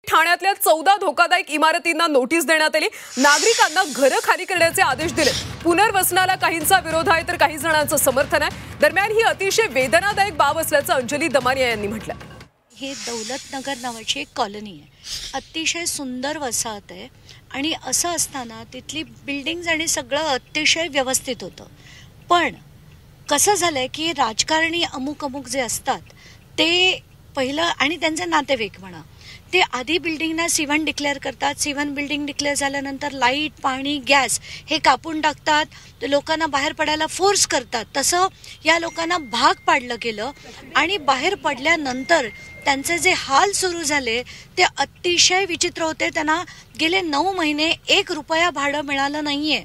ठाण्यातल्या 14 धोकादायक इमारतींना नोटीस देण्यात आली। नागरिकांना घरं खाली करण्याचे आदेश दिले। पुनर्वसनाला काहींचा विरोध आहे तर काही जणांचं समर्थन आहे। दरम्यान ही अतिशय वेदनादायक बाब असल्याचं अंजली दमानिया यांनी म्हटलं। हे दौलतनगर नावाची एक कॉलनी आहे, अतिशय सुंदर वसाहत आहे आणि असं असताना तिथली बिल्डिंग्स आणि सगळं अतिशय व्यवस्थित होतं। पण कसं झालंय की राजकारणी अमुक जे असतात ते पहिलं आणि त्यांचे नातेवाईक म्हणा ते आधी बिल्डिंगना C1 डिक्लेअर करतात। C1 बिल्डिंग डिक्लेअर झाल्यानंतर लाईट, पाणी, गॅस हे कापून टाकतात, लोकांना बाहेर पडायला फोर्स करतात। तसं या लोकांना भाग पाडलं गेलं आणि बाहेर पडल्यानंतर त्यांचे जे हाल सुरू झाले ते अतिशय विचित्र होते। त्यांना गेले 9 महिने 1 रुपया भाडं मिळालं नाहीये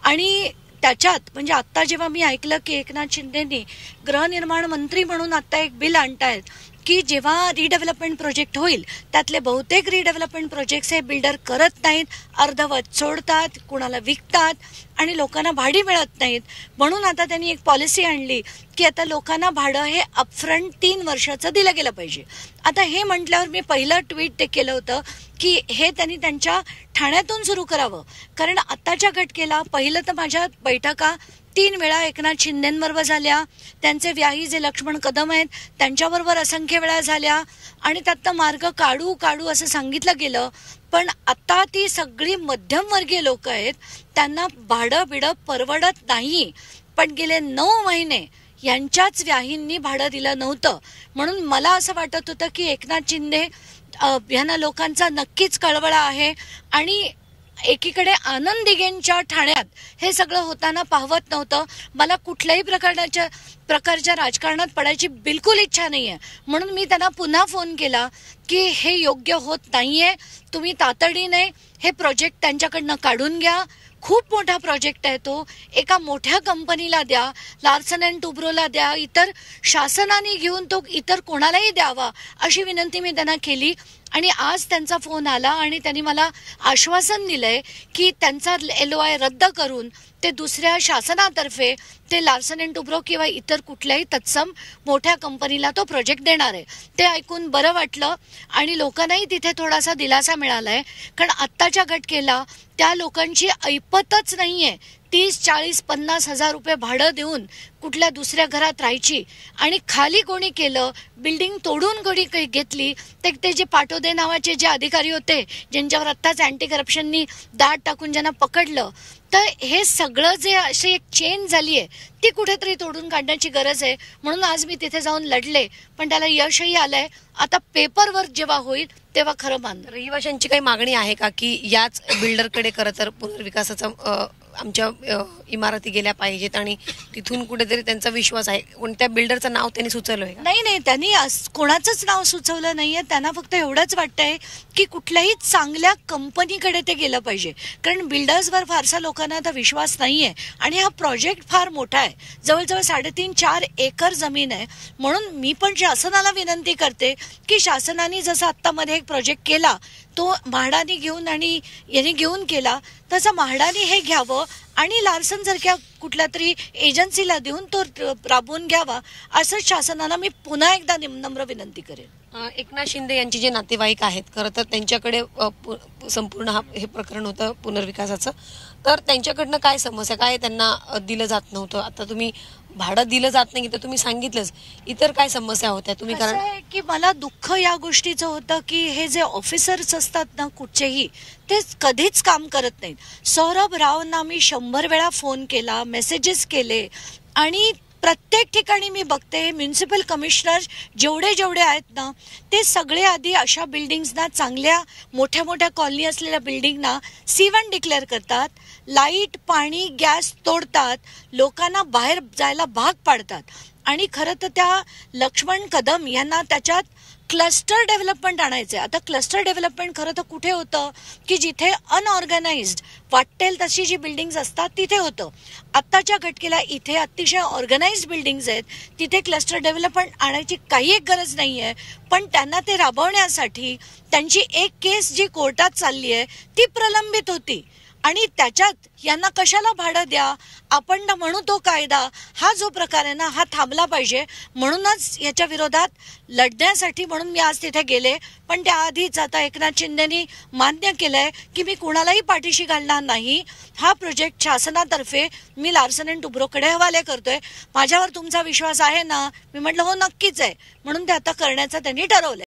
आणि त्याच्यात म्हणजे आता जेव्हा मी ऐकलं की एकनाथ शिंदेनी गृहनिर्माण मंत्री म्हणून आता एक बिल आणतायत की जेव्हा रिडेव्हलपमेंट प्रोजेक्ट होईल त्यातले बहुतेक रिडेव्हलपमेंट प्रोजेक्ट्स हे बिल्डर करत नाहीत, अर्धवट सोडतात, कुणाला विकतात आणि लोकांना भाडी मिळत नाहीत। म्हणून आता त्यांनी एक पॉलिसी आणली की आता लोकांना भाडं हे अपफ्रंट 3 वर्षाचं दिलं गेलं पाहिजे। आता हे म्हटल्यावर मी पहिलं ट्विट ते केलं होतं की हे त्यांनी त्यांच्या ठाण्यातून सुरू करावं, कारण आताच्या घटकेला पहिलं तर माझ्या बैठका 3 वेळा एकनाथ शिंदेंबरोबर झाल्या, त्यांचे व्याही जे लक्ष्मण कदम आहेत त्यांच्याबरोबर असंख्य वेळा झाल्या आणि त्यात मार्ग काढू असं सांगितलं गेलं। पण आता ती सगळी मध्यमवर्गीय लोक आहेत, त्यांना भाडं परवडत नाही। पण गेले 9 महिने यांच्याच व्याहींनी भाडं दिलं नव्हतं। म्हणून मला असं वाटत होतं की एकनाथ शिंदे यांना लोकांचा नक्कीच कळवळा आहे आणि एकीकडे आनंद दिघेंच्या ठाण्यात हे सगळं होताना पाहवत नव्हतं। मला कुठल्याही प्रकारच्या राजकारणात पडायची बिलकुल इच्छा नाहीये। म्हणून मी त्यांना पुन्हा फोन केला की हे योग्य होत नाहीये, तुम्ही तातडीने हे प्रोजेक्ट त्यांच्याकडनं काढून घ्या। खूप मोठा प्रोजेक्ट आहे तो, एका मोठ्या कंपनीला द्या, लार्सन अँड टुब्रोला द्या, इतर शासनाने घेऊन तो इतर कोणालाही द्यावा अशी विनंती मी त्यांना केली। आणि आज त्यांचा फोन आला आणि त्यांनी मला आश्वासन दिलंय की त्यांचा LOI रद्द करून ते दुसऱ्या शासनातर्फे ते लार्सन अँड टुब्रो किंवा इतर कुठल्याही तत्सम मोठ्या कंपनीला तो प्रोजेक्ट देणार आहे। ते ऐकून बरं वाटलं आणि लोकांनाही तिथे थोडासा दिलासा मिळालाय, कारण आत्ताच्या घटकेला त्या लोकांची ऐपतच नाहीये 30, 40, 50 हजार रुपये भाडं देऊन कुठल्या दुसऱ्या घरात राहायची। आणि खाली कोणी केलं, बिल्डिंग तोडून कोणी घेतली, ते जे पाटोदे नावाचे जे अधिकारी होते ज्यांच्यावर आत्ताच अँटी करप्शननी दाद टाकून ज्यांना पकडलं, तर हे सगळं जे अशी एक चेन झाली आहे ती कुठेतरी तोडून काढण्याची गरज आहे। म्हणून आज मी तिथे जाऊन लढले, पण त्याला यशही आलंय। आता पेपरवर जेव्हा होईल तेव्हा खरं मानणार। रहिवाशांची काही मागणी आहे का की याच बिल्डरकडे खरं तर पुनर्विकासाचा आमच्या इमारती गेल्या पाहिजेत आणि तिथून कुठेतरी त्यांचा विश्वास आहे? कोणत्या बिल्डरचं नाव त्यांनी सुचवलंय? नाही, त्यांनी कोणाचंच नाव सुचवलं नाहीये। त्यांना फक्त एवढंच वाटतंय की कुठल्याही चांगल्या कंपनीकडे ते गेलं पाहिजे, कारण बिल्डर्सवर फारसा लोकांना आता विश्वास नाहीये आणि हा प्रोजेक्ट फार मोठा आहे, जवळजवळ 3.5-4 एकर जमीन आहे। म्हणून मी पण शासनाला विनंती करते की शासनाने जसं आत्तामध्ये एक प्रोजेक्ट केला तो म्हाडाने घेऊन आणि यांनी घेऊन केला, तसं म्हाडाने हे घ्यावं आणि लार्सन सारख्या कुठल्या तरी एजन्सीला देऊन तो राबवून घ्यावा असं शासनाला मी पुन्हा एकदा नम्र विनंती करेन। एकनाथ शिंदे यांचे जे नातेवाईक आहेत खरं तर त्यांच्याकडे संपूर्ण हे प्रकरण होतं पुनर्विकासाचं, तर त्यांच्याकडनं काय समस्या, काय त्यांना दिलं जात नव्हतं? आता तुम्ही भाडं दिलं जात नाही तर तुम्ही सांगितलंच, इतर काय समस्या होत्या तुम्ही? कारण की मला दुःख या गोष्टीचं होतं की हे जे ऑफिसर्स असतात ना कुठचेही, ते कधीच काम करत नाहीत। सौरभ रावना मी 100 वेळा फोन केला, मेसेजेस केले आणि प्रत्येक ठिकाणी मी बघते म्युनिसिपल कमिशनर जेवढे आहेत ना ते सगळे आधी अशा बिल्डिंग्सना, चांगल्या मोठ्या कॉलनी असलेल्या बिल्डिंगना C1 डिक्लेअर करतात, लाईट, पाणी, गॅस तोडतात, लोकांना बाहेर जायला भाग पाडतात। आणि खरं तर त्या लक्ष्मण कदम यांना त्याच्यात क्लस्टर डेव्हलपमेंट आणायचे। आता क्लस्टर डेव्हलपमेंट खरं तर कुठे होतं की जिथे अनऑर्गनाइज्ड वाटेल तशी जी बिल्डिंग्स असतात तिथे होतं। आत्ताच्या घटकेला इथे अतिशय ऑर्गनाइज्ड बिल्डिंग्स आहेत, तिथे क्लस्टर डेव्हलपमेंट आणायची काही एक गरज नाही आहे। पण त्यांना ते राबवण्यासाठी त्यांची एक केस जी कोर्टात चालली आहे ती प्रलंबित होती आणि त्याच्यात यांना कशाला भाडं द्या, आपण ना म्हणू तो कायदा, हा जो प्रकार आहे ना हा थांबला पाहिजे. म्हणूनच याच्या विरोधात लढण्यासाठी म्हणून मी आज तिथे गेले. पण त्याआधीच आता एकनाथ शिंदेनी मान्य केलंय की मी कुणालाही पाठीशी घालणार नाही. हा प्रोजेक्ट शासनातर्फे मी लार्सन अँड टुब्रोकडे हवाले करतोय. माझ्यावर तुमचा विश्वास आहे ना? मी म्हटलं हो नक्कीच आहे. म्हणून ते आता करण्याचं त्यांनी ठरवलंय.